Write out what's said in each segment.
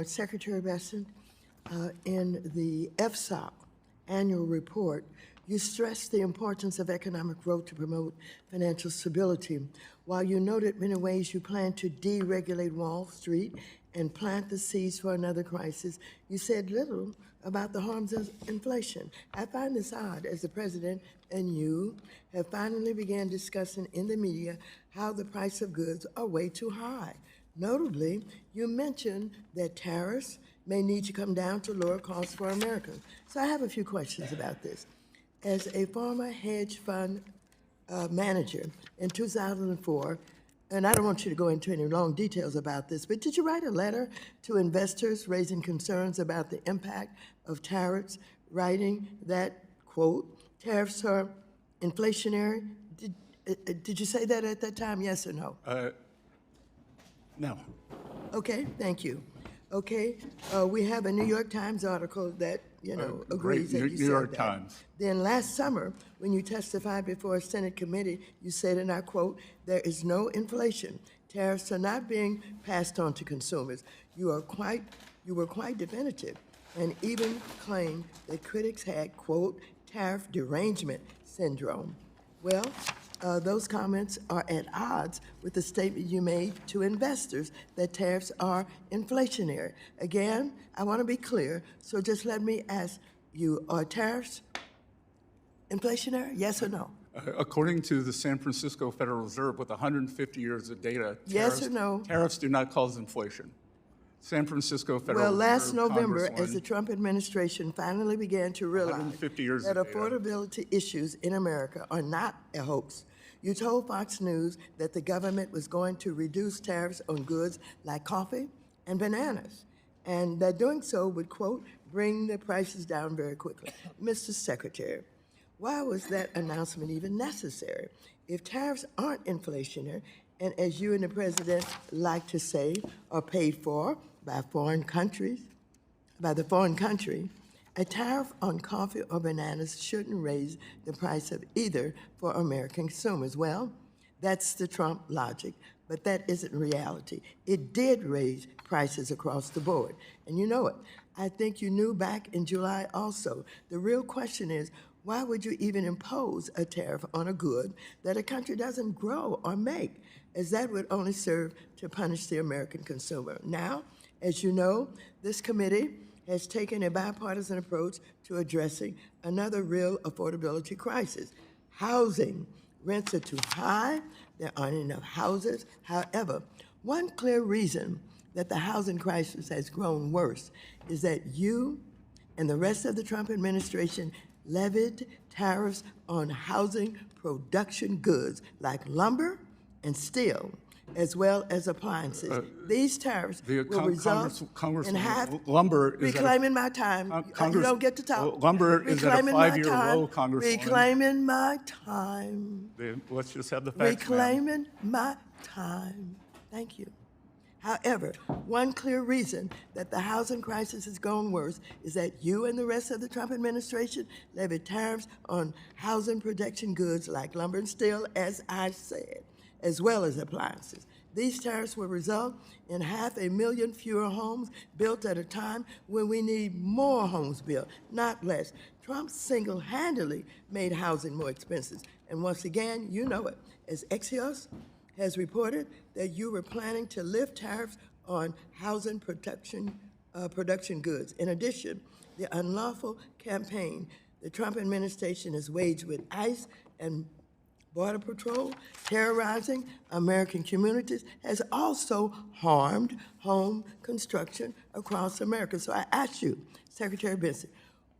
Secretary Bessent, in the FSOP annual report, you stressed the importance of economic growth to promote financial stability. While you noted many ways you plan to deregulate Wall Street and plant the seeds for another crisis, you said little about the harms of inflation. I find this odd, as the President and you have finally began discussing in the media how the price of goods are way too high. Notably, you mentioned that tariffs may need to come down to lower costs for Americans. So I have a few questions about this. As a former hedge fund manager in 2004, and I don't want you to go into any long details about this, but did you write a letter to investors raising concerns about the impact of tariffs, writing that, quote, tariffs are inflationary? Did you say that at that time, yes or no? No. Okay, thank you. Okay, we have a New York Times article that, agrees that you said that. New York Times. Then last summer, when you testified before a Senate committee, you said, and I quote, "There is no inflation. Tariffs are not being passed on to consumers." You were quite definitive, and even claimed that critics had, quote, "tariff derangement syndrome." Well, those comments are at odds with the statement you made to investors that tariffs are inflationary. Again, I want to be clear, so just let me ask you, are tariffs inflationary, yes or no? According to the San Francisco Federal Reserve, with 150 years of data, yes or no? Tariffs do not cause inflation. San Francisco Federal Well, last Reserve November, Congresswoman, as the Trump administration finally began to realize 150 years that of data. affordability issues in America are not a hoax, you told Fox News that the government was going to reduce tariffs on goods like coffee and bananas, and that doing so would, quote, bring the prices down very quickly. Mr. Secretary, why was that announcement even necessary? If tariffs aren't inflationary, and as you and the President like to say, are paid for by the foreign country, a tariff on coffee or bananas shouldn't raise the price of either for American consumers. Well, that's the Trump logic, but that isn't reality. It did raise prices across the board, and you know it. I think you knew back in July also. The real question is, why would you even impose a tariff on a good that a country doesn't grow or make, as that would only serve to punish the American consumer? Now, as you know, this committee has taken a bipartisan approach to addressing another real affordability crisis. Housing. Rents are too high. There aren't enough houses. However, one clear reason that the housing crisis has grown worse is that you and the rest of the Trump administration levied tariffs on housing production goods like lumber and steel, as well as appliances. These tariffs will result in half. Lumber is reclaiming my time. You don't get to talk. Lumber is at a 5-year low, Congresswoman. Reclaiming my time. Let's just have the facts, reclaiming my time. Thank you. However, one clear reason that the housing crisis has gone worse is that you and the rest of the Trump administration levied tariffs on housing production goods like lumber and steel, as I said, as well as appliances. These tariffs will result in 500,000 fewer homes built at a time when we need more homes built, not less. Trump single-handedly made housing more expensive. And once again, you know it, as Axios has reported that you were planning to lift tariffs on housing production goods. In addition, the unlawful campaign the Trump administration has waged with ICE and Border Patrol, terrorizing American communities, has also harmed home construction across America. So I ask you, Secretary Bessent,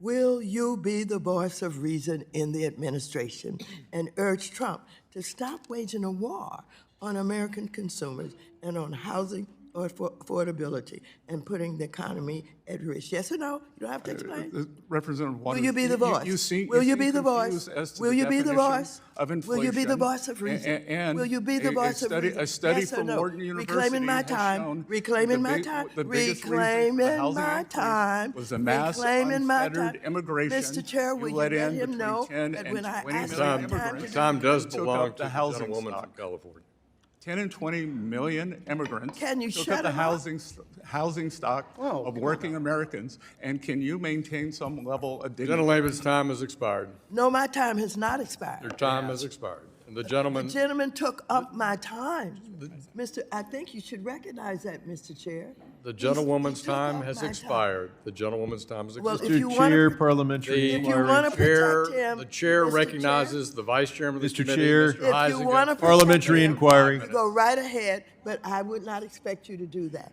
will you be the voice of reason in the administration and urge Trump to stop waging a war on American consumers and on housing or affordability and putting the economy at risk? Yes or no? You don't have to explain. Representative Waters, will you be the voice? Will you be the voice? Will you be the voice? Of inflation, will you be the voice of reason? And will you be the voice of reason? A study yes from no? Wharton University reclaiming my time. Shown reclaiming my time. Reclaiming my time. Was the mass unfettered immigration. Mr. Chair, will you let him know that when I ask time does belong to the gentlewoman from California. 10 and 20 million immigrants. Can you Look shut at the him up? housing stock Oh, of working Americans, and can you maintain some level of dignity? Gentlelady's time has expired. No, my time has not Your expired. time has expired. And the The gentleman, gentleman took up my time. I think you should recognize that, Mr. Chair. the He gentlewoman's took time up has my time. expired. The gentlewoman's time has Well, expired. if you Mr. wanna- Chair, parliamentary If you wanna inquiry. protect him, The chair Mr. recognizes the vice chairman of the Mr. committee, Chair. Mr. If you want to Heisinger. Parliamentary inquiry. go right ahead, but I would not expect you to do that.